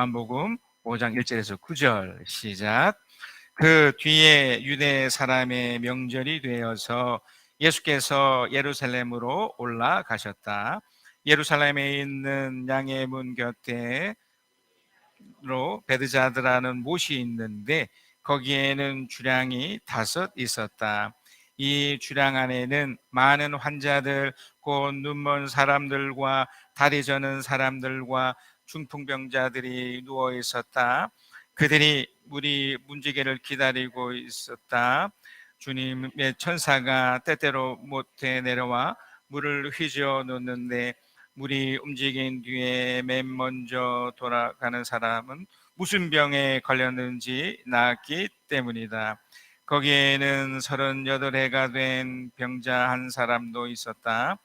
요한복음 5장 1절에서 9절 시작. 그 뒤에 유대 사람의 명절이 되어서 예수께서 예루살렘으로 올라가셨다. 예루살렘에 있는 양의 문 곁에 베드자드라는 못이 있는데 거기에는 주량이 5 있었다. 이 주량 안에는 많은 환자들, 곧 눈먼 사람들과 다리 저는 사람들과 중풍병자들이 누워 있었다. 그들이 물이 문지기를 기다리고 있었다. 주님의 천사가 때때로 못에 내려와 물을 휘저어 놓는데 물이 움직인 뒤에 맨 먼저 돌아가는 사람은 무슨 병에 걸렸는지 나았기 때문이다. 거기에는 38해가 된 병자 한 사람도 있었다.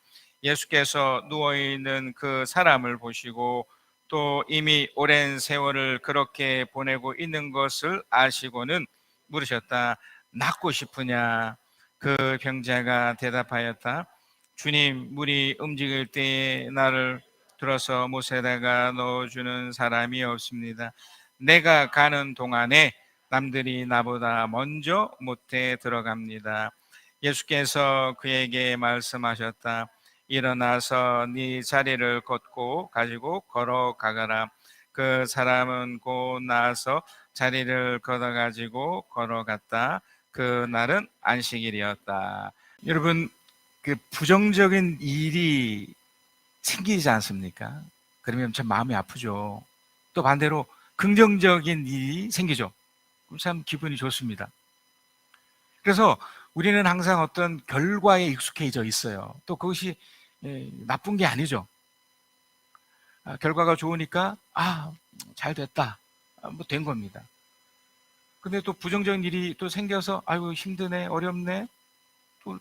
예수께서 누워있는 그 사람을 보시고 또 이미 오랜 세월을 그렇게 보내고 있는 것을 아시고는 물으셨다. 낫고 싶으냐? 그 병자가 대답하였다. 주님, 물이 움직일 때에 나를 들어서 못에다가 넣어주는 사람이 없습니다. 내가 가는 동안에 남들이 나보다 먼저 못에 들어갑니다. 예수께서 그에게 말씀하셨다. 일어나서 네 자리를 걷고 가지고 걸어가거라. 그 사람은 곧 나와서 자리를 걷어가지고 걸어갔다. 그 날은 안식일이었다. 여러분, 그 부정적인 일이 생기지 않습니까? 그러면 참 마음이 아프죠. 또 반대로 긍정적인 일이 생기죠. 그럼 참 기분이 좋습니다. 그래서 우리는 항상 어떤 결과에 익숙해져 있어요. 또 그것이 나쁜 게 아니죠. 결과가 좋으니까 잘 됐다, 뭐 된 겁니다. 근데 또 부정적인 일이 또 생겨서 아이고 힘드네, 어렵네. 또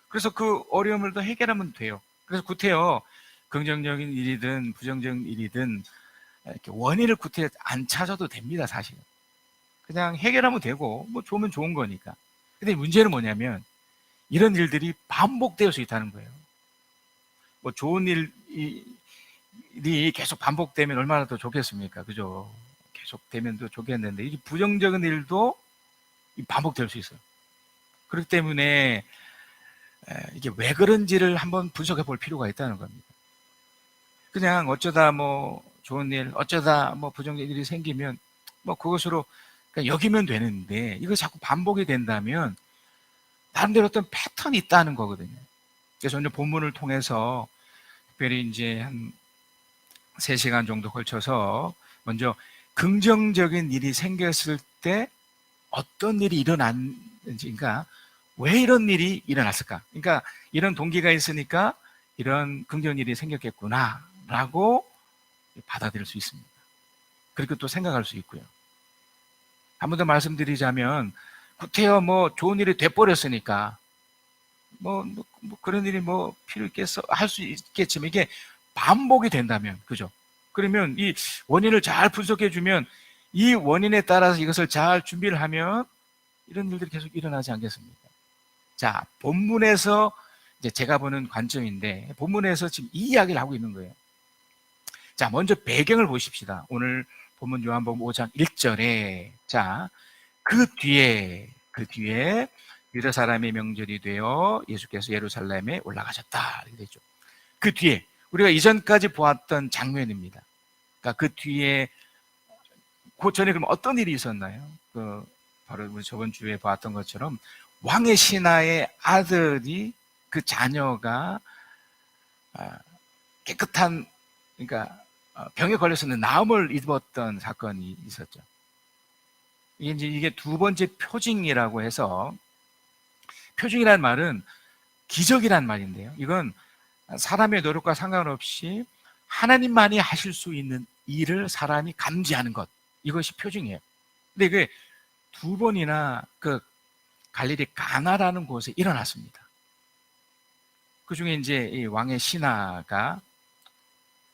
그래서 그 어려움을 더 해결하면 돼요. 그래서 구태여 긍정적인 일이든 부정적인 일이든 이렇게 원인을 구태여 안 찾아도 됩니다. 사실은 그냥 해결하면 되고 뭐 좋으면 좋은 거니까. 근데 문제는 뭐냐면 이런 일들이 반복될 수 있다는 거예요. 뭐 좋은 일이 계속 반복되면 얼마나 더 좋겠습니까? 그죠? 계속 되면 더 좋겠는데 이 부정적인 일도 반복될 수 있어요. 그렇기 때문에 이게 왜 그런지를 한번 분석해 볼 필요가 있다는 겁니다. 그냥 어쩌다 뭐 좋은 일, 어쩌다 뭐 부정적인 일이 생기면 뭐 그것으로 그냥 여기면 되는데 이거 자꾸 반복이 된다면 나름대로 어떤 패턴이 있다는 거거든요. 그래서 오늘 본문을 통해서 특별히 이제 한 3시간 정도 걸쳐서 먼저 긍정적인 일이 생겼을 때 어떤 일이 일어났는지, 그러니까 왜 이런 일이 일어났을까? 그러니까 이런 동기가 있으니까 이런 긍정 일이 생겼겠구나 라고 받아들일 수 있습니다. 그리고 또 생각할 수 있고요. 한 번 더 말씀드리자면 구태여 뭐 좋은 일이 돼버렸으니까 뭐 그런 일이 뭐 필요 있겠어 할 수 있겠지만 이게 반복이 된다면, 그죠? 그러면 이 원인을 잘 분석해 주면 이 원인에 따라서 이것을 잘 준비를 하면 이런 일들이 계속 일어나지 않겠습니까? 자, 본문에서 이제 제가 보는 관점인데 본문에서 지금 이 이야기를 하고 있는 거예요. 자, 먼저 배경을 보십시다. 오늘 본문 요한복음 5장 1절에 자, 그 뒤에 유다 사람의 명절이 되어 예수께서 예루살렘에 올라가셨다 이렇게 되죠. 그 뒤에 우리가 이전까지 보았던 장면입니다. 그러니까 그 뒤에 그 전에 그럼 어떤 일이 있었나요? 바로 우리 저번 주에 보았던 것처럼 왕의 신하의 아들이 그 자녀가 깨끗한, 그러니까 병에 걸렸었는데 나음을 입었던 사건이 있었죠. 이게 두 번째 표징이라고 해서, 표징이라는 말은 기적이란 말인데요. 이건 사람의 노력과 상관없이 하나님만이 하실 수 있는 일을 사람이 감지하는 것, 이것이 표징이에요. 근데 이게 두 번이나 그 갈릴리 가나라는 곳에 일어났습니다. 그 중에 이제 이 왕의 신하가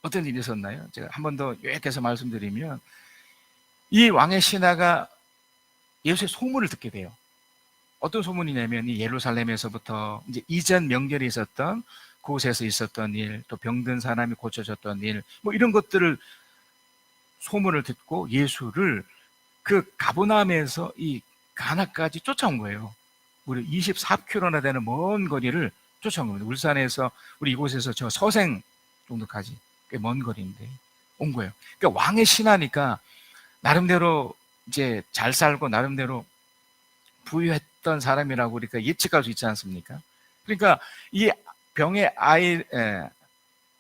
어떤 일이 있었나요? 제가 한 번 더 요약해서 말씀드리면 이 왕의 신하가 예수의 소문을 듣게 돼요. 어떤 소문이냐면 이 예루살렘에서부터 이제 이전 명절이 있었던 그곳에서 있었던 일, 또 병든 사람이 고쳐졌던 일, 뭐 이런 것들을 소문을 듣고 예수를 그 가버나움에서 이 가나까지 쫓아온 거예요. 무려 24km나 되는 먼 거리를 쫓아온 겁니다. 울산에서 우리 이곳에서 저 서생 정도까지 꽤 먼 거리인데 온 거예요. 그러니까 왕의 신하니까 나름대로 이제 잘 살고 나름대로 부유했던 사람이라고 우리가 예측할 수 있지 않습니까? 그러니까 이 병의 아이,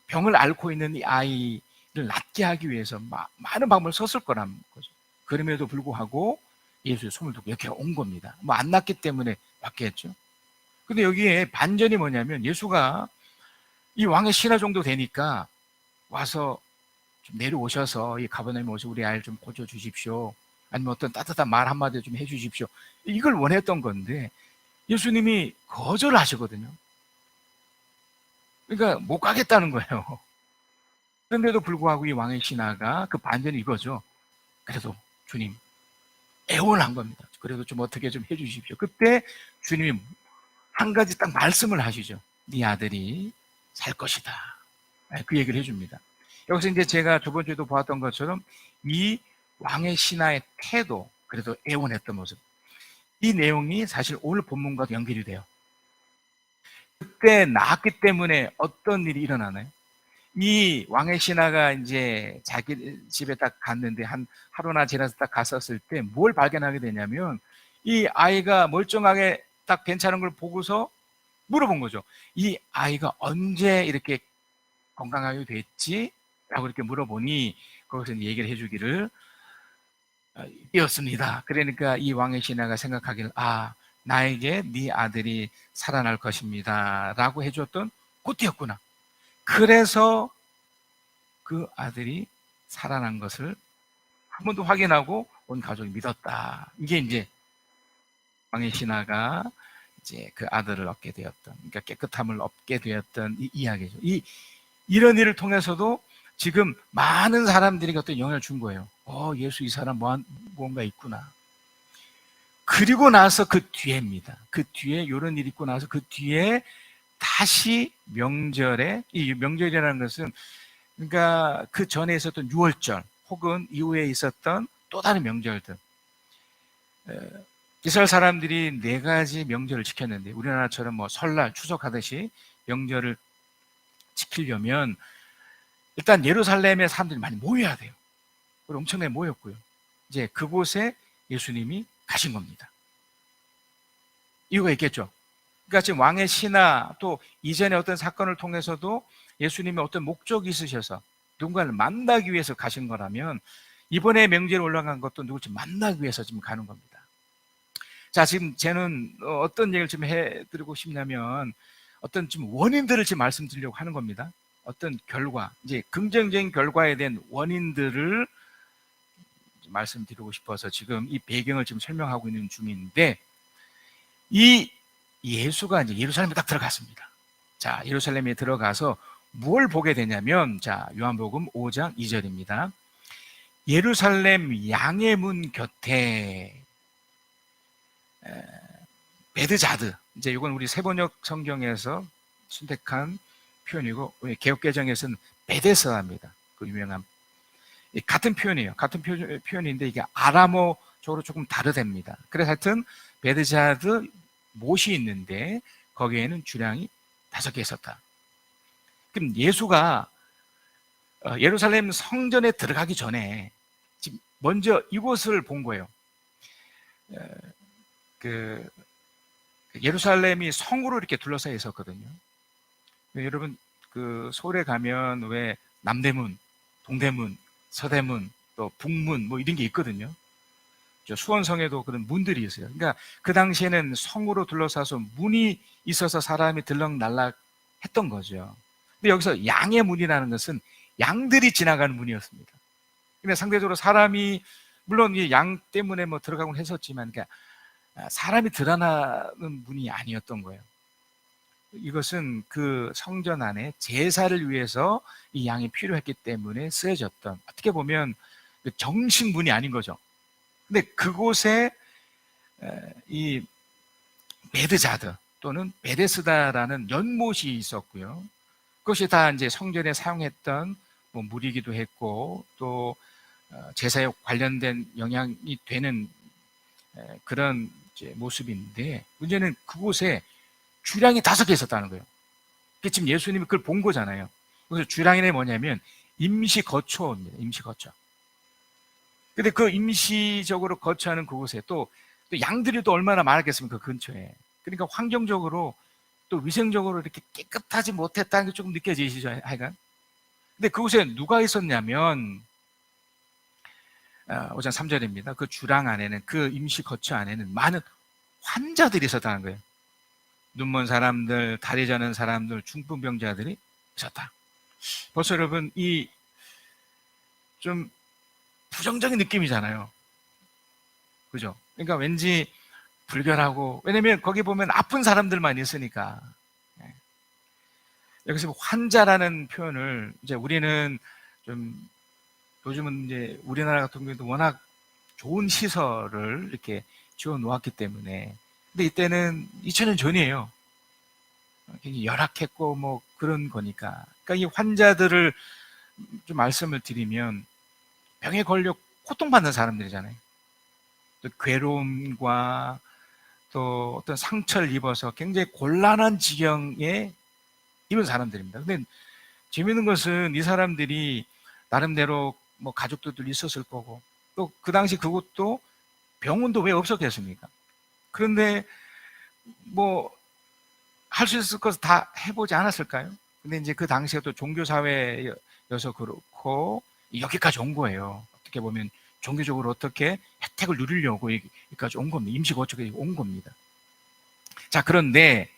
병을 앓고 있는 이 아이를 낫게 하기 위해서 많은 방법을 썼을 거란 거죠. 그럼에도 불구하고 예수의 소문을 듣고 이렇게 온 겁니다. 뭐 안 낫기 때문에 왔겠죠. 근데 여기에 반전이 뭐냐면 예수가 이 왕의 신하 정도 되니까 와서 좀 내려오셔서 이 가버나움에 오셔서 우리 아이를 좀 고쳐 주십시오. 아니면 어떤 따뜻한 말 한마디 좀 해주십시오. 이걸 원했던 건데 예수님이 거절하시거든요. 그러니까 못 가겠다는 거예요. 그런데도 불구하고 이 왕의 신하가 그 반전이 이거죠. 그래도 주님 애원한 겁니다. 그래도 좀 어떻게 좀 해주십시오. 그때 주님이 한 가지 딱 말씀을 하시죠. 네 아들이 살 것이다. 그 얘기를 해줍니다. 여기서 이제 제가 저번 주에도 보았던 것처럼 이 왕의 신하의 태도, 그래도 애원했던 모습, 이 내용이 사실 오늘 본문과도 연결이 돼요. 그때 낳았기 때문에 어떤 일이 일어나나요? 이 왕의 신하가 이제 자기 집에 딱 갔는데 하루나 지나서 딱 갔었을 때 뭘 발견하게 되냐면 이 아이가 멀쩡하게 딱 괜찮은 걸 보고서 물어본 거죠. 이 아이가 언제 이렇게 건강하게 됐지? 라고 이렇게 물어보니 거기서 얘기를 해주기를 이었습니다. 그러니까 이 왕의 신하가 생각하기를 나에게 네 아들이 살아날 것입니다 라고 해줬던 그때였구나. 그래서 그 아들이 살아난 것을 한 번 더 확인하고 온 가족이 믿었다. 이게 이제 왕의 신하가 이제 그 아들을 얻게 되었던, 그러니까 깨끗함을 얻게 되었던 이 이야기죠. 이런 일을 통해서도 지금 많은 사람들에게 어떤 영향을 준 거예요. 예수 이 사람 뭔가 있구나. 그리고 나서 그 뒤에입니다. 그 뒤에 이런 일이 있고 나서 그 뒤에 다시 명절에, 이 명절이라는 것은 그러니까 그 전에 있었던 유월절 혹은 이후에 있었던 또 다른 명절들, 이스라엘 사람들이 4가지 명절을 지켰는데 우리나라처럼 뭐 설날, 추석하듯이 명절을 지키려면 일단 예루살렘에 사람들이 많이 모여야 돼요. 그리고 엄청나게 모였고요. 이제 그곳에 예수님이 가신 겁니다. 이유가 있겠죠. 그러니까 지금 왕의 신하 또 이전의 어떤 사건을 통해서도 예수님의 어떤 목적이 있으셔서 누군가를 만나기 위해서 가신 거라면 이번에 명절에 올라간 것도 누굴 좀 만나기 위해서 지금 가는 겁니다. 자, 지금 저는 어떤 얘기를 좀 해드리고 싶냐면 어떤 좀 원인들을 지금 말씀드리려고 하는 겁니다. 어떤 결과, 이제 긍정적인 결과에 대한 원인들을 말씀드리고 싶어서 지금 이 배경을 지금 설명하고 있는 중인데, 이 예수가 이제 예루살렘에 딱 들어갔습니다. 자, 예루살렘에 들어가서 뭘 보게 되냐면, 자, 요한복음 5장 2절입니다. 예루살렘 양의 문 곁에 베드자드, 이제 이건 우리 세번역 성경에서 선택한 표현이고 개역개정에서는 베데스다입니다. 그 유명한 같은 표현이에요. 같은 표현인데 이게 아람어적으로 조금 다르답니다. 그래서 하여튼 베드자드 못이 있는데 거기에는 주량이 5개 있었다. 그럼 예수가 예루살렘 성전에 들어가기 전에 지금 먼저 이곳을 본 거예요. 그 예루살렘이 성으로 이렇게 둘러싸여 있었거든요. 여러분 그 서울에 가면 왜 남대문, 동대문, 서대문, 또 북문 뭐 이런 게 있거든요. 수원성에도 그런 문들이 있어요. 그러니까 그 당시에는 성으로 둘러싸서 문이 있어서 사람이 들락날락 했던 거죠. 근데 여기서 양의 문이라는 것은 양들이 지나가는 문이었습니다. 근데 상대적으로 사람이 물론 이 양 때문에 뭐 들어가곤 했었지만, 그러니까 사람이 드러나는 문이 아니었던 거예요. 이것은 그 성전 안에 제사를 위해서 이 양이 필요했기 때문에 쓰여졌던, 어떻게 보면 정식 문이 아닌 거죠. 근데 그곳에 이 베드자드 또는 베데스다라는 연못이 있었고요. 그것이 다 이제 성전에 사용했던 뭐 물이기도 했고, 또 제사에 관련된 영향이 되는 그런 이제 모습인데, 문제는 그곳에 주량이 5개 있었다는 거예요. 지금 예수님이 그걸 본 거잖아요. 그래서 주량이 뭐냐면 임시 거처입니다. 임시 거처. 근데 그 임시적으로 거처하는 그곳에 또 양들이 또 얼마나 많았겠습니까? 그 근처에. 그러니까 환경적으로 또 위생적으로 이렇게 깨끗하지 못했다는 게 조금 느껴지시죠? 하여간. 근데 그곳에 누가 있었냐면 5장 3절입니다. 그 주랑 안에는, 그 임시 거처 안에는 많은 환자들이 있었다는 거예요. 눈먼 사람들, 다리 저는 사람들, 중풍병자들이 있었다. 벌써 여러분 이 좀 부정적인 느낌이잖아요. 그죠? 그러니까 왠지 불결하고, 왜냐면 거기 보면 아픈 사람들만 있으니까. 여기서 환자라는 표현을 이제 우리는 좀, 요즘은 이제 우리나라 같은 경우도 워낙 좋은 시설을 이렇게 지어 놓았기 때문에. 근데 이때는 2000년 전이에요. 굉장히 열악했고 뭐 그런 거니까. 그러니까 이 환자들을 좀 말씀을 드리면 병에 걸려 고통받는 사람들이잖아요. 또 괴로움과 또 어떤 상처를 입어서 굉장히 곤란한 지경에 입은 사람들입니다. 근데 재미있는 것은 이 사람들이 나름대로 뭐 가족들도 있었을 거고, 또 그 당시 그것도 병원도 왜 없었겠습니까? 그런데 뭐 할 수 있을 것을 다 해보지 않았을까요? 근데 이제 그 당시에 또 종교사회여서 그렇고 여기까지 온 거예요. 어떻게 보면 종교적으로 어떻게 혜택을 누리려고 여기까지 온 겁니다. 임시거처에 온 겁니다. 자, 그런데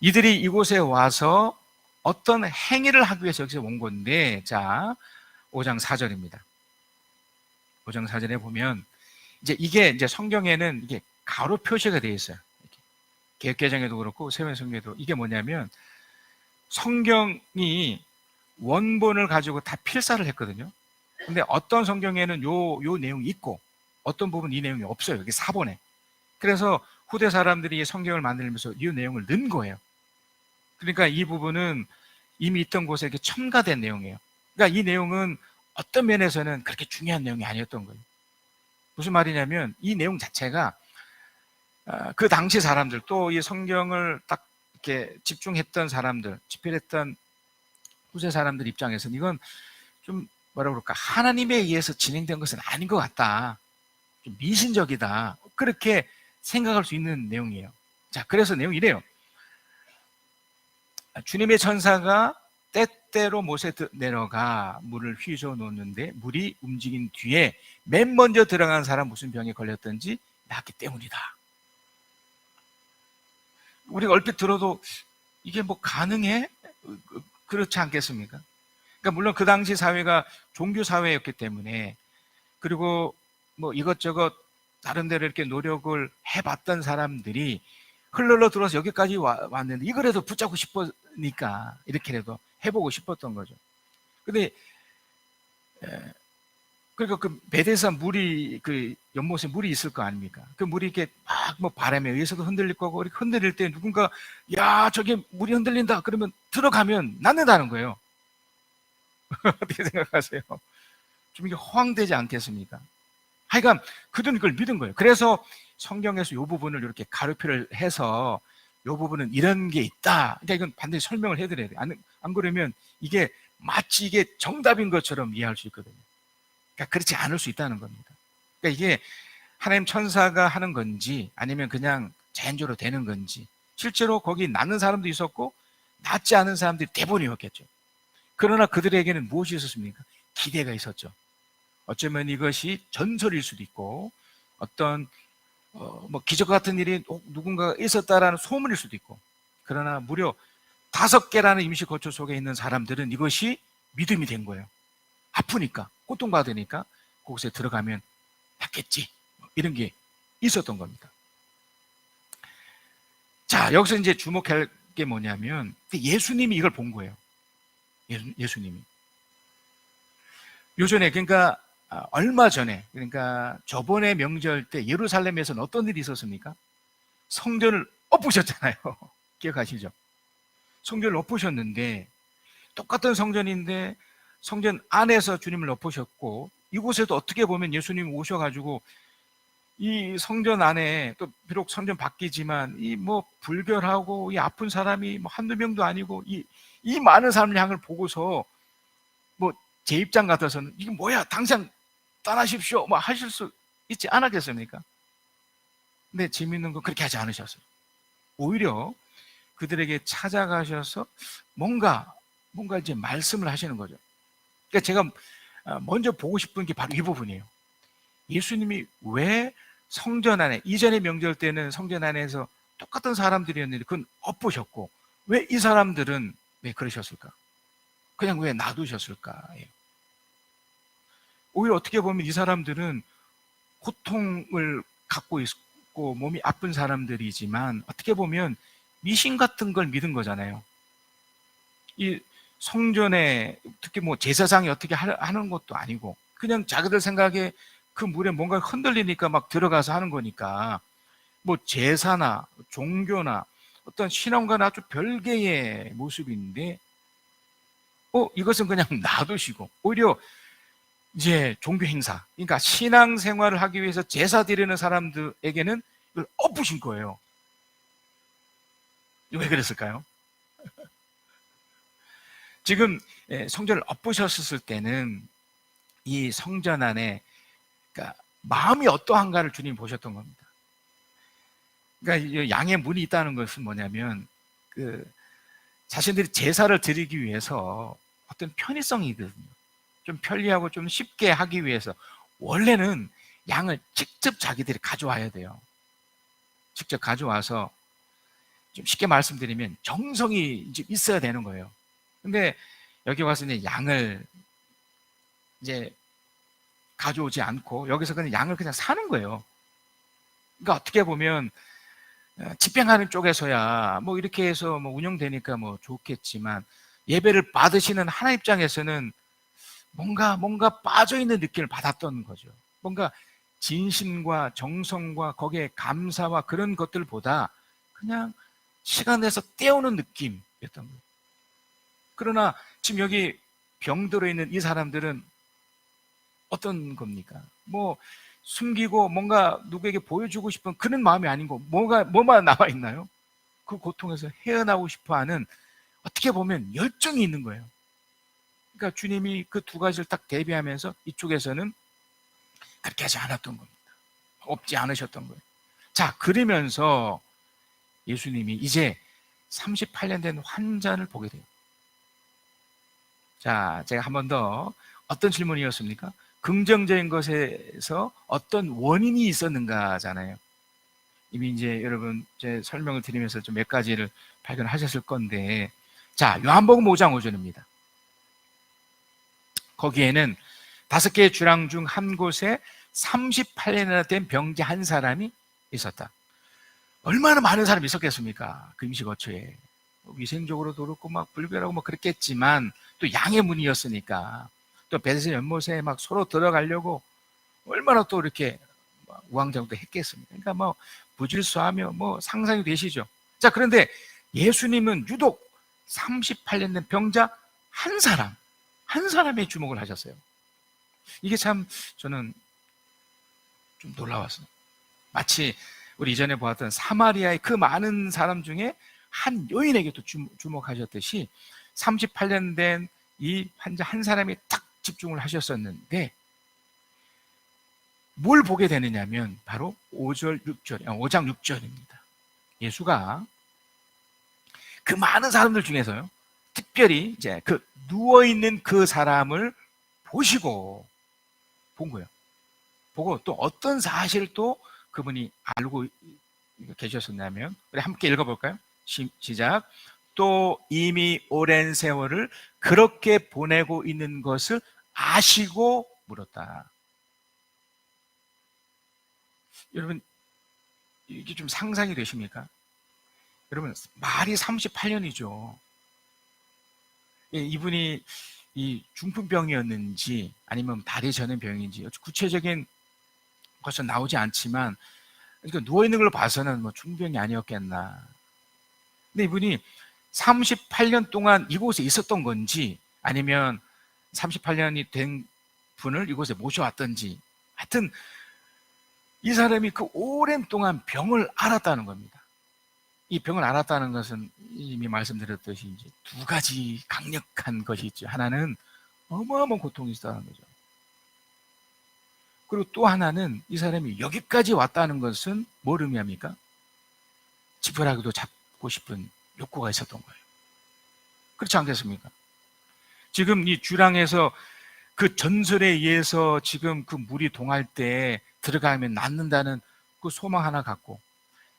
이들이 이곳에 와서 어떤 행위를 하기 위해서 여기서 온 건데, 자, 5장 4절입니다. 5장 4절에 보면 이게 이제 성경에는 이게 가로 표시가 되어 있어요. 개역개정에도 그렇고 세번 성경에도. 이게 뭐냐면 성경이 원본을 가지고 다 필사를 했거든요. 근데 어떤 성경에는 요 내용이 있고 어떤 부분 이 내용이 없어요. 여기 4번에. 그래서 후대 사람들이 이 성경을 만들면서 이 내용을 넣은 거예요. 그러니까 이 부분은 이미 있던 곳에 이렇게 첨가된 내용이에요. 그러니까 이 내용은 어떤 면에서는 그렇게 중요한 내용이 아니었던 거예요. 무슨 말이냐면 이 내용 자체가 그 당시 사람들, 또 이 성경을 딱 이렇게 집중했던 사람들, 집필했던 후세 사람들 입장에서는 이건 좀 뭐라 그럴까, 하나님에 의해서 진행된 것은 아닌 것 같다, 좀 미신적이다, 그렇게 생각할 수 있는 내용이에요. 자, 그래서 내용이 이래요. 주님의 천사가 때때로 못에 내려가 물을 휘저어 놓는데 물이 움직인 뒤에 맨 먼저 들어간 사람 무슨 병에 걸렸든지 낫기 때문이다. 우리가 얼핏 들어도 이게 뭐 가능해? 그렇지 않겠습니까? 그러니까 물론 그 당시 사회가 종교 사회였기 때문에, 그리고 뭐 이것저것 나름대로 이렇게 노력을 해봤던 사람들이 흘러 들어서 여기까지 왔는데 이거라도 붙잡고 싶으니까 이렇게라도 해보고 싶었던 거죠. 근데 그러니까 그 배대에서 물이, 그 연못에 물이 있을 거 아닙니까? 그 물이 이렇게 막 뭐 바람에 의해서도 흔들릴 거고, 이렇게 흔들릴 때 누군가 야 저게 물이 흔들린다 그러면 들어가면 낫는다는 거예요. 어떻게 생각하세요? 좀 이게 허황되지 않겠습니까? 하여간 그들은 그걸 믿은 거예요. 그래서 성경에서 이 부분을 이렇게 가로표를 해서 이 부분은 이런 게 있다, 그러니까 이건 반드시 설명을 해드려야 돼요. 안 그러면 이게 마치 이게 정답인 것처럼 이해할 수 있거든요. 그러니까 그렇지 않을 수 있다는 겁니다. 그러니까 이게 하나님 천사가 하는 건지 아니면 그냥 자연적으로 되는 건지, 실제로 거기 낫는 사람도 있었고 낫지 않은 사람들이 대부분이었겠죠. 그러나 그들에게는 무엇이 있었습니까? 기대가 있었죠. 어쩌면 이것이 전설일 수도 있고 어떤 뭐 기적 같은 일이 누군가가 있었다라는 소문일 수도 있고, 그러나 무려 5개라는 임시 거처 속에 있는 사람들은 이것이 믿음이 된 거예요. 아프니까, 고통받으니까 그곳에 들어가면 낫겠지, 이런 게 있었던 겁니다. 자, 여기서 이제 주목할 게 뭐냐면 예수님이 이걸 본 거예요. 예수님이 요전에, 그러니까 얼마 전에, 그러니까 저번에 명절 때 예루살렘에서는 어떤 일이 있었습니까? 성전을 엎으셨잖아요. 기억하시죠? 성전을 엎으셨는데, 똑같은 성전인데 성전 안에서 주님을 엎으셨고 이곳에도 어떻게 보면 예수님이 오셔가지고 이 성전 안에, 또 비록 성전 밖이지만 이 뭐 불결하고 이 아픈 사람이 뭐 한두 명도 아니고 이 많은 사람을 향을 보고서 뭐 제 입장 같아서는 이게 뭐야, 당장 떠나십시오 뭐 하실 수 있지 않았겠습니까? 근데 재미있는 건 그렇게 하지 않으셨어요. 오히려 그들에게 찾아가셔서 뭔가 이제 말씀을 하시는 거죠. 그러니까 제가 먼저 보고 싶은 게 바로 이 부분이에요. 예수님이 왜 성전 안에, 이전의 명절 때는 성전 안에서 똑같은 사람들이었는데 그건 엎으셨고, 왜 이 사람들은 왜 그러셨을까? 그냥 왜 놔두셨을까? 오히려 어떻게 보면 이 사람들은 고통을 갖고 있고 몸이 아픈 사람들이지만 어떻게 보면 미신 같은 걸 믿은 거잖아요. 이 성전에 특히 뭐 제사장이 어떻게 하는 것도 아니고 그냥 자기들 생각에 그 물에 뭔가 흔들리니까 막 들어가서 하는 거니까 뭐 제사나 종교나 어떤 신앙과는 아주 별개의 모습인데 이것은 그냥 놔두시고 오히려 이제 종교 행사, 그러니까 신앙 생활을 하기 위해서 제사 드리는 사람들에게는 이걸 엎으신 거예요. 왜 그랬을까요? 지금 성전을 엎으셨을 때는 이 성전 안에, 그러니까 마음이 어떠한가를 주님이 보셨던 겁니다. 그러니까 양의 문이 있다는 것은 뭐냐면 그 자신들이 제사를 드리기 위해서 어떤 편의성이거든요. 좀 편리하고 좀 쉽게 하기 위해서 원래는 양을 직접 자기들이 가져와야 돼요. 직접 가져와서 좀 쉽게 말씀드리면 정성이 좀 있어야 되는 거예요. 근데 여기 와서 이제 양을 이제 가져오지 않고 여기서 그냥 양을 그냥 사는 거예요. 그러니까 어떻게 보면 집행하는 쪽에서야 뭐 이렇게 해서 뭐 운영되니까 뭐 좋겠지만 예배를 받으시는 하나님 입장에서는 뭔가 빠져있는 느낌을 받았던 거죠. 뭔가 진심과 정성과 거기에 감사와 그런 것들보다 그냥 시간 내서 때우는 느낌이었던 거예요. 그러나 지금 여기 병들어 있는 이 사람들은 어떤 겁니까? 뭐 숨기고 뭔가 누구에게 보여주고 싶은 그런 마음이 아니고 뭐만 남아 있나요? 그 고통에서 헤어나오고 싶어 하는, 어떻게 보면 열정이 있는 거예요. 그러니까 주님이 그 두 가지를 딱 대비하면서 이쪽에서는 그렇게 하지 않았던 겁니다. 없지 않으셨던 거예요. 자, 그러면서 예수님이 이제 38년 된 환자를 보게 돼요. 자, 제가 한 번 더, 어떤 질문이었습니까? 긍정적인 것에서 어떤 원인이 있었는가잖아요. 이미 이제 여러분 제 설명을 드리면서 좀 몇 가지를 발견하셨을 건데, 자, 요한복음 5장 5절입니다. 거기에는 5개의 주랑 중 한 곳에 38년이나 된 병자 한 사람이 있었다. 얼마나 많은 사람이 있었겠습니까? 그 임시거처에. 위생적으로도 그렇고 막 불결하고 막 그랬겠지만 또 양의 문이었으니까 또 베드스다 연못에 막 서로 들어가려고 얼마나 또 이렇게 우왕좌왕도 했겠습니까? 그러니까 뭐 부질수하며 뭐 상상이 되시죠. 자, 그런데 예수님은 유독 38년 된 병자 한 사람의 주목을 하셨어요. 이게 참 저는 좀 놀라웠어요. 마치 우리 이전에 보았던 사마리아의 그 많은 사람 중에 한 여인에게도 주목하셨듯이 38년 된 이 환자 한 사람이 딱 집중을 하셨었는데 뭘 보게 되느냐면 바로 5장 6절입니다. 예수가 그 많은 사람들 중에서요, 특별히 이제 그 누워있는 그 사람을 보시고 본 거예요. 보고 또 어떤 사실을 또 그분이 알고 계셨었냐면, 우리 함께 읽어볼까요? 시작. 또 이미 오랜 세월을 그렇게 보내고 있는 것을 아시고 물었다. 여러분, 이게 좀 상상이 되십니까? 여러분, 말이 38년이죠. 이분이 이 중풍병이었는지 아니면 다리 저는 병인지 구체적인 것은 나오지 않지만, 그러니까 누워있는 걸 봐서는 뭐 중병이 아니었겠나. 근데 이분이 38년 동안 이곳에 있었던 건지 아니면 38년이 된 분을 이곳에 모셔왔던지, 하여튼 이 사람이 그 오랜 동안 병을 앓았다는 겁니다. 이 병을 앓았다는 것은 이미 말씀드렸듯이 이제 두 가지 강력한 것이 있죠. 하나는 어마어마한 고통이 있다는 거죠. 그리고 또 하나는 이 사람이 여기까지 왔다는 것은 뭘 의미합니까? 지푸라기도 잡고 싶은 욕구가 있었던 거예요. 그렇지 않겠습니까? 지금 이 주랑에서 그 전설에 의해서 지금 그 물이 동할 때 들어가면 낫는다는 그 소망 하나 갖고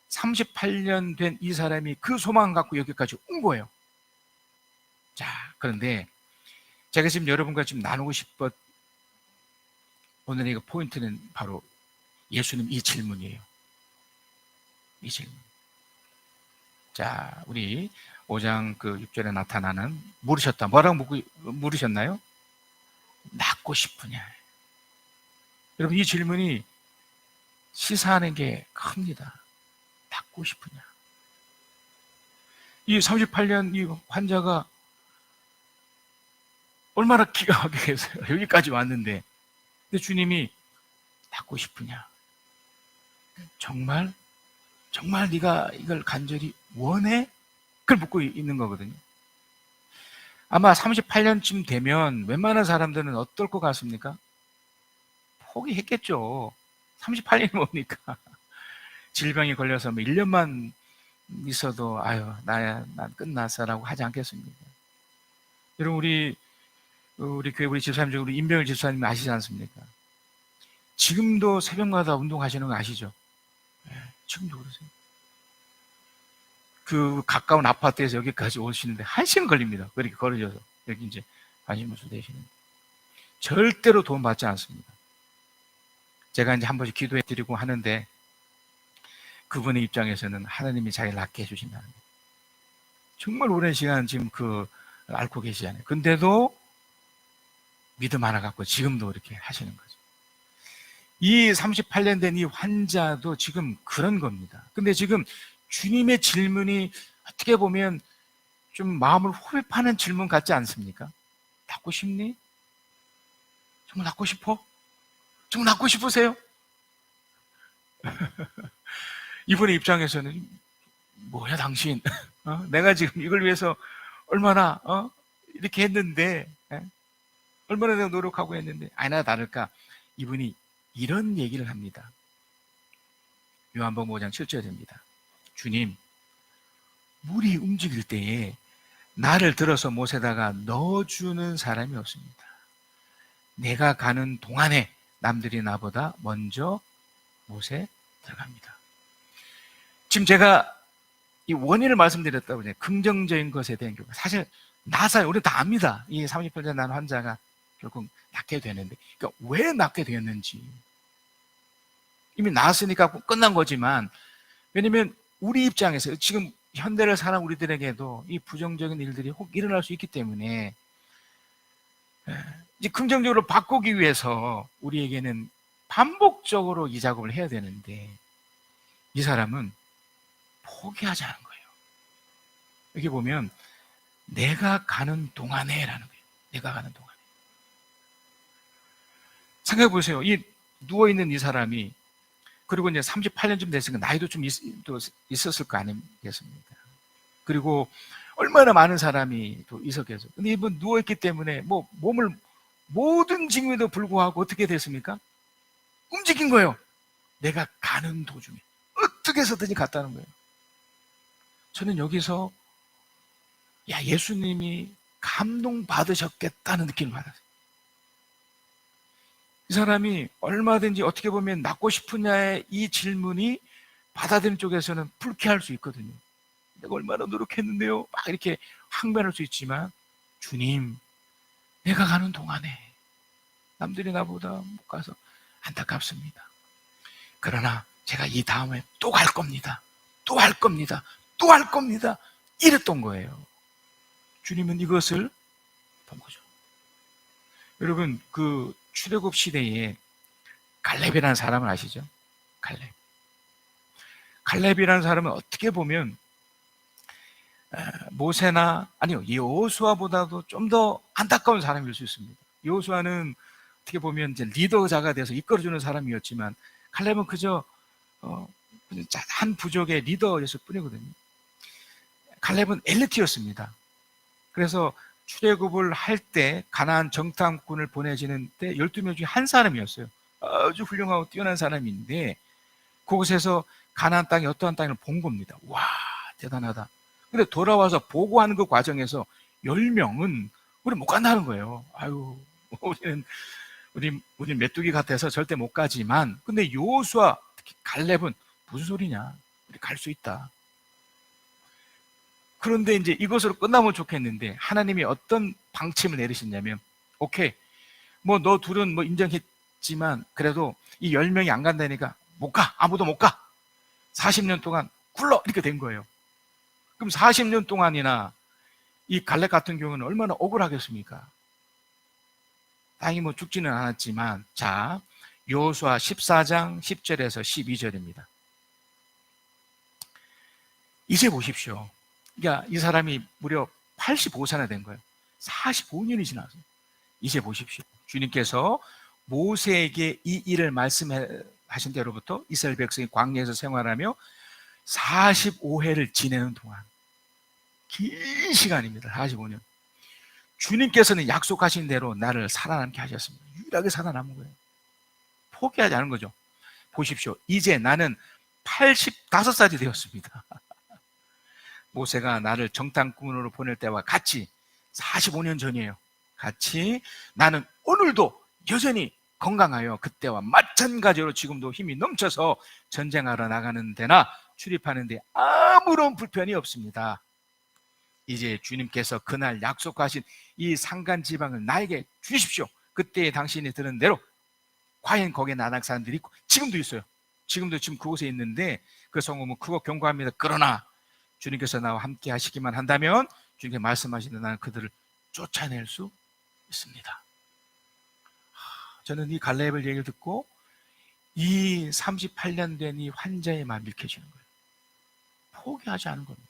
38년 된 이 사람이 그 소망 갖고 여기까지 온 거예요. 자, 그런데 제가 지금 여러분과 지금 나누고 싶은 오늘의 그 포인트는 바로 예수님 이 질문이에요. 이 질문. 자, 우리 5장 그 6절에 나타나는 물으셨다. 뭐라고 물으셨나요? 낫고 싶으냐. 여러분, 이 질문이 시사하는 게 큽니다. 낫고 싶으냐. 이 38년 이 환자가 얼마나 기가 막히겠어요. 여기까지 왔는데. 근데 주님이 낫고 싶으냐. 정말 네가 이걸 간절히 원해? 그걸 묻고 있는 거거든요. 아마 38년쯤 되면 웬만한 사람들은 어떨 것 같습니까? 포기했겠죠. 38년이 뭡니까? 질병에 걸려서 뭐 1년만 있어도 아유 난 끝났어라고 하지 않겠습니까? 여러분 우리 교회 우리 집사님 중 우리 임병일 집사님 아시지 않습니까? 지금도 새벽마다 운동하시는 거 아시죠? 네, 지금도 그러세요. 그 가까운 아파트에서 여기까지 오시는데 1시간 걸립니다. 그렇게 걸으셔서 여기 이제 관심무수 되시는 절대로 돈 받지 않습니다. 제가 이제 한 번씩 기도해 드리고 하는데 그분의 입장에서는 하나님이 자기를 낫게 해주신다는 거예요. 정말 오랜 시간 지금 그 앓고 계시잖아요. 근데도 믿음 하나 갖고 지금도 이렇게 하시는 거죠. 이 38년 된 이 환자도 지금 그런 겁니다. 근데 지금 주님의 질문이 어떻게 보면 좀 마음을 후벼파는 질문 같지 않습니까? 낫고 싶니? 정말 낫고 싶어? 정말 낫고 싶으세요? 이분의 입장에서는 뭐야 당신? 내가 지금 이걸 위해서 얼마나 이렇게 했는데 얼마나 내가 노력하고 했는데 아니나 다를까 이분이 이런 얘기를 합니다. 요한복음 5장 7절입니다. 주님, 물이 움직일 때에 나를 들어서 못에다가 넣어주는 사람이 없습니다. 내가 가는 동안에 남들이 나보다 먼저 못에 들어갑니다. 지금 제가 이 원인을 말씀드렸다고 그냥 긍정적인 것에 대한 경우 사실 나사요. 우리 다 압니다. 이 38년 난 환자가 결국 낫게 되는데 그러니까 왜 낫게 되었는지 이미 나았으니까 끝난 거지만 왜냐면 우리 입장에서 지금 현대를 사는 우리들에게도 이 부정적인 일들이 혹 일어날 수 있기 때문에 이제 긍정적으로 바꾸기 위해서 우리에게는 반복적으로 이 작업을 해야 되는데 이 사람은 포기하지 않은 거예요. 여기 보면 내가 가는 동안에 라는 거예요. 내가 가는 동안에. 생각해 보세요. 이 누워있는 이 사람이 그리고 이제 38년쯤 됐으니까 나이도 좀 있었을 거 아니겠습니까? 그리고 얼마나 많은 사람이 또 있었겠어요. 근데 이분 누워있기 때문에 뭐 몸을 모든 징후에도 불구하고 어떻게 됐습니까? 움직인 거예요. 내가 가는 도중에 어떻게 해서든지 갔다는 거예요. 저는 여기서 예수님이 감동받으셨겠다는 느낌을 받았어요. 이 사람이 얼마든지 어떻게 보면 낫고 싶으냐의 이 질문이 받아들이는 쪽에서는 불쾌할 수 있거든요. 내가 얼마나 노력했는데요. 막 이렇게 항변할 수 있지만 주님, 내가 가는 동안에 남들이 나보다 못 가서 안타깝습니다. 그러나 제가 이 다음에 또 갈 겁니다. 또 할 겁니다. 또 할 겁니다. 이랬던 거예요. 주님은 이것을 본 거죠. 여러분 그 출애굽 시대에 갈렙이라는 사람을 아시죠? 갈렙이라는 사람은 어떻게 보면 모세나 아니요 여호수아보다도 좀 더 안타까운 사람일 수 있습니다. 여호수아는 어떻게 보면 이제 리더자가 돼서 이끌어주는 사람이었지만 칼렙은 그저 한 부족의 리더였을 뿐이거든요. 칼렙은 엘리트였습니다. 그래서 출애굽을 할 때 가나안 정탐꾼을 보내지는 때 12명 중에 한 사람이었어요. 아주 훌륭하고 뛰어난 사람인데 그곳에서 가나안 땅이 어떠한 땅을 본 겁니다. 와, 대단하다. 근데 돌아와서 보고하는 그 과정에서 10명은 우리 못 간다는 거예요. 아유, 우리 메뚜기 같아서 절대 못 가지만, 근데 여호수아, 특히 갈렙은 무슨 소리냐? 우리 갈 수 있다. 그런데 이제 이것으로 끝나면 좋겠는데 하나님이 어떤 방침을 내리셨냐면, 오케이, 뭐 너 둘은 뭐 인정했지만 그래도 이 10명이 안 간다니까 못 가. 아무도 못 가. 40년 동안 굴러. 이렇게 된 거예요. 그럼 40년 동안이나 이 갈렙 같은 경우는 얼마나 억울하겠습니까? 다행히 뭐 죽지는 않았지만, 자, 여호수아 14장 10절에서 12절입니다. 이제 보십시오. 그러니까 이 사람이 무려 85세나 된 거예요. 45년이 지났어요. 이제 보십시오. 주님께서 모세에게 이 일을 말씀하신 때로부터 이스라엘 백성이 광야에서 생활하며 45해를 지내는 동안, 긴 시간입니다. 45년. 주님께서는 약속하신 대로 나를 살아남게 하셨습니다. 유일하게 살아남은 거예요. 포기하지 않은 거죠. 보십시오. 이제 나는 85살이 되었습니다. 모세가 나를 정탐꾼으로 보낼 때와 같이 45년 전이에요. 같이 나는 오늘도 여전히 건강하여 그때와 마찬가지로 지금도 힘이 넘쳐서 전쟁하러 나가는 데나 출입하는 데 아무런 불편이 없습니다. 이제 주님께서 그날 약속하신 이 산간 지방을 나에게 주십시오. 그때 당신이 들은 대로. 과연 거기에 나낙 사람들이 있고 지금도 있어요. 지금 그곳에 있는데 그 성읍은 크고 견고합니다. 그러나 주님께서 나와 함께 하시기만 한다면 주님께 말씀하시는 나는 그들을 쫓아낼 수 있습니다. 저는 이 갈렙의 얘기를 듣고 이 38년 된 이 환자의 마음이 읽혀지는 거예요. 포기하지 않은 겁니다.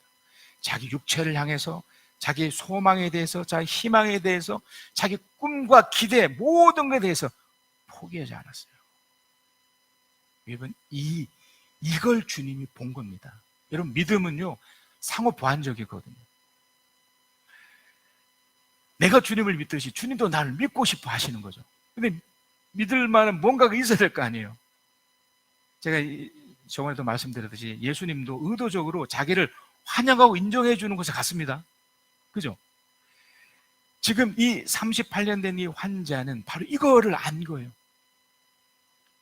자기 육체를 향해서, 자기 소망에 대해서, 자기 희망에 대해서, 자기 꿈과 기대 모든 것에 대해서 포기하지 않았어요. 여러분, 이걸 주님이 본 겁니다. 여러분, 믿음은요 상호 보완적이거든요. 내가 주님을 믿듯이 주님도 나를 믿고 싶어 하시는 거죠. 근데 믿을 만한 뭔가가 있어야 될 거 아니에요. 제가 저번에도 말씀드렸듯이 예수님도 의도적으로 자기를 환영하고 인정해 주는 곳에 갔습니다. 그죠? 지금 이 38년 된 이 환자는 바로 이거를 안 거예요.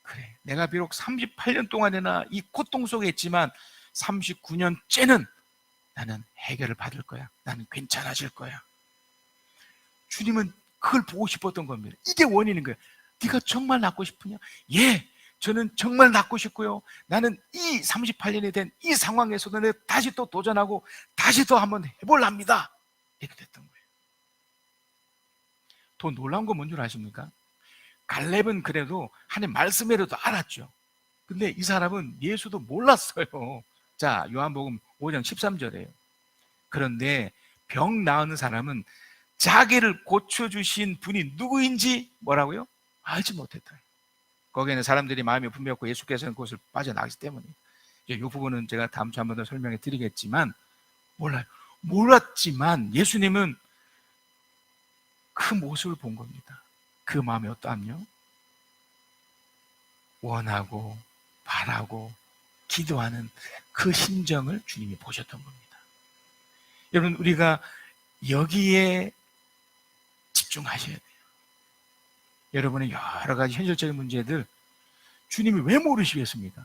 그래, 내가 비록 38년 동안이나 이 고통 속에 있지만 39년째는 나는 해결을 받을 거야. 나는 괜찮아질 거야. 주님은 그걸 보고 싶었던 겁니다. 이게 원인인 거예요. 네가 정말 낫고 싶으냐? 예, 저는 정말 낫고 싶고요. 나는 이 38년이 된 이 상황에서도 내가 다시 또 도전하고 다시 또 한번 해볼랍니다. 이렇게 됐던 거예요. 더 놀라운 건 뭔 줄 아십니까? 갈렙은 그래도 하나님 말씀이라도 알았죠. 근데 이 사람은 예수도 몰랐어요. 자, 요한복음 5장 13절이에요. 그런데 병 나은 사람은 자기를 고쳐주신 분이 누구인지 뭐라고요? 알지 못했다. 거기에는 사람들이 마음이 분명했고 예수께서는 그것을 빠져나가기 때문에. 이 부분은 제가 다음 주에 한 번 더 설명해 드리겠지만, 몰라요. 몰랐지만 예수님은 그 모습을 본 겁니다. 그 마음이 어떠함요? 원하고 바라고 기도하는 그 심정을 주님이 보셨던 겁니다. 여러분, 우리가 여기에 집중하셔야 돼요. 여러분의 여러 가지 현실적인 문제들 주님이 왜 모르시겠습니까?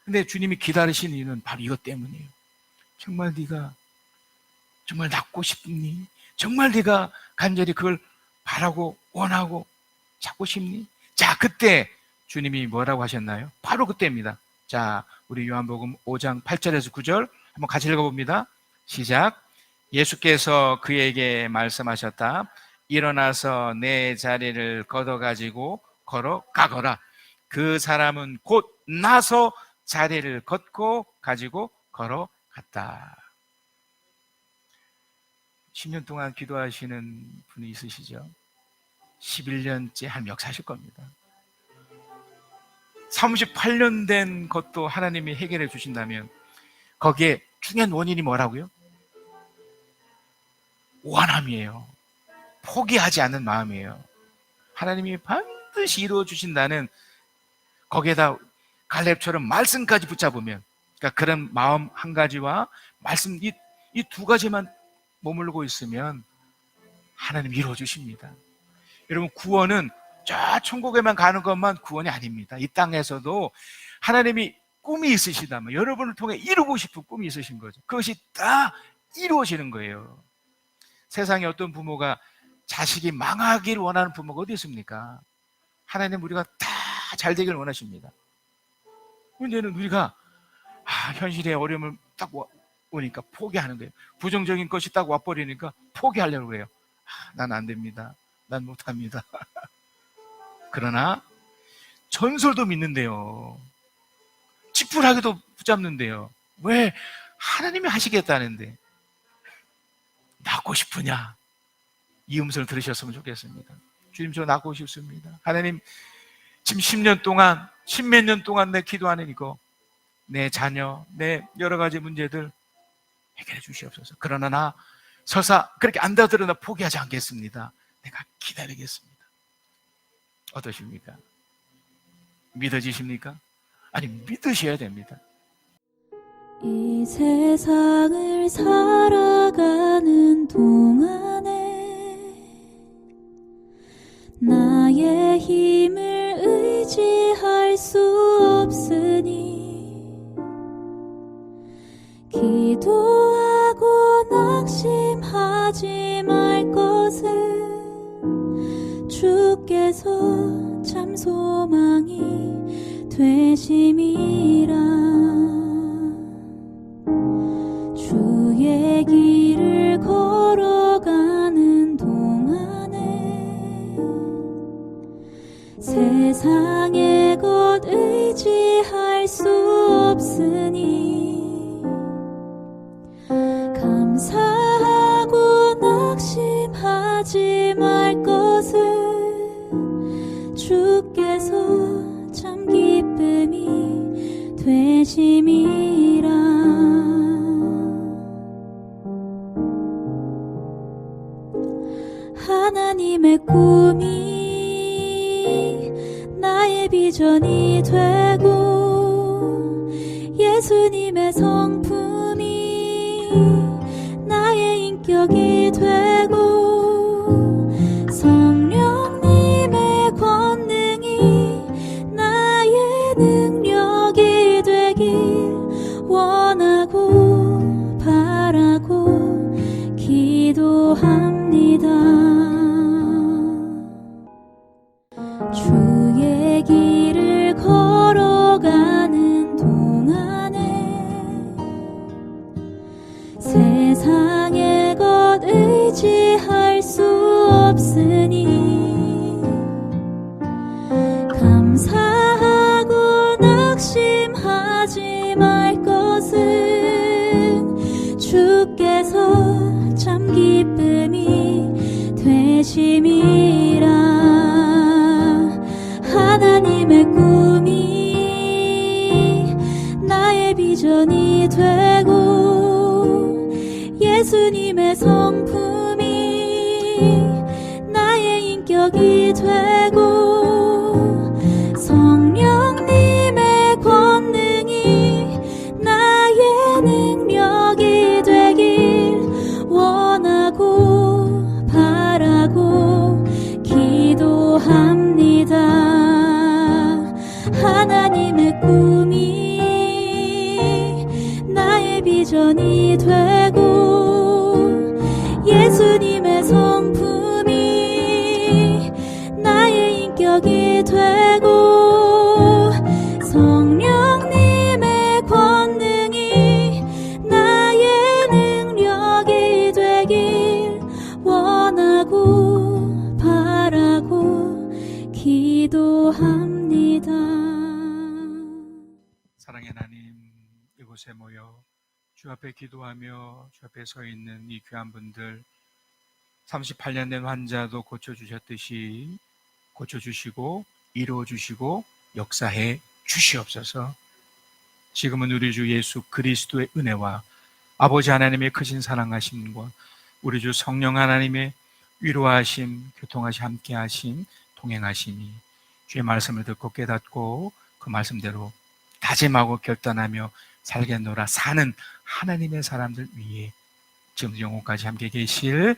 근데 주님이 기다리시는 이유는 바로 이것 때문이에요. 정말 네가 정말 낫고 싶니? 정말 네가 간절히 그걸 바라고 원하고 찾고 싶니? 자, 그때 주님이 뭐라고 하셨나요? 바로 그때입니다. 자, 우리 요한복음 5장 8절에서 9절 한번 같이 읽어봅니다. 시작. 예수께서 그에게 말씀하셨다. 일어나서 내 자리를 걷어가지고 걸어가거라. 그 사람은 곧 나서 자리를 걷고 가지고 걸어갔다. 10년 동안 기도하시는 분이 있으시죠? 11년째 한 역사하실 겁니다. 38년 된 것도 하나님이 해결해 주신다면 거기에 중요한 원인이 뭐라고요? 원함이에요. 포기하지 않는 마음이에요. 하나님이 반드시 이루어 주신다는, 거기에다 갈렙처럼 말씀까지 붙잡으면, 그러니까 그런 마음 한 가지와 말씀, 이 두 가지만 머물고 있으면 하나님 이루어 주십니다. 여러분, 구원은 저 천국에만 가는 것만 구원이 아닙니다. 이 땅에서도 하나님이 꿈이 있으시다면 여러분을 통해 이루고 싶은 꿈이 있으신 거죠. 그것이 다 이루어지는 거예요. 세상에 어떤 부모가 자식이 망하기를 원하는 부모가 어디 있습니까? 하나님 우리가 다 잘 되기를 원하십니다. 문제는 우리가 현실의 어려움을 딱 오니까 포기하는 거예요. 부정적인 것이 딱 와버리니까 포기하려고 그래요. 난 안 됩니다. 난 못합니다. 그러나 전설도 믿는데요, 지푸라기도 붙잡는데요, 왜? 하나님이 하시겠다는데. 낳고 싶으냐? 이 음성을 들으셨으면 좋겠습니다. 주님, 저 낳고 싶습니다. 하나님, 지금 10년 동안, 10몇 년 동안 내 기도하는 이거, 내 자녀, 내 여러 가지 문제들 해결해 주시옵소서. 그러나 나 설사 그렇게 안 되더라도 포기하지 않겠습니다. 내가 기다리겠습니다. 어떠십니까? 믿어지십니까? 아니, 믿으셔야 됩니다. 이 세상을 살아가는 동안에 나의 힘을 의지할 수 없으니 기도하고 낙심하지 말 것은 주께서 참 소망이 되심이라. 주의 길을 걸어가는 동안에 세상의 것 의지할 수 없으니 감사하고 낙심하지 말 것은 주께서 참 기쁨이 되심이라. 하나님의 꿈이 나의 비전이 되고 예수님의 성품이 나의 인격이 되고 성령님의 권능이 나의 능력이 되길 원하고 바라고 기도합니다. 주의 길을 걸어가는 동안에 세상의 것 의지할 수 없으니 감사하고 낙심하지 말 것은 주께서 참 기쁨이 되심이라. 하나님의 꿈이 나의 비전이 되고 예수님의 성품이 나의 인격이 되고 성령님의 권능이 나의 능력이 되길 원하고 바라고 기도합니다. 하나님의 꿈이 나의 비전이 되고 예수님의 성품이 나의 인격이 되고 성령님의 권능이 나의 능력이 되길 원하고 바라고 기도합니다. 사랑의 하나님, 이곳에 모여 주 앞에 기도하며 주 앞에 서 있는 이 귀한 분들, 38년 된 환자도 고쳐주셨듯이 고쳐주시고 이루어주시고 역사해 주시옵소서. 지금은 우리 주 예수 그리스도의 은혜와 아버지 하나님의 크신 사랑하심과 우리 주 성령 하나님의 위로하심, 교통하심, 함께하심, 동행하심이 주의 말씀을 듣고 깨닫고 그 말씀대로 다짐하고 결단하며 살겠노라 사는 하나님의 사람들 위에 지금 영혼까지 함께 계실지어다.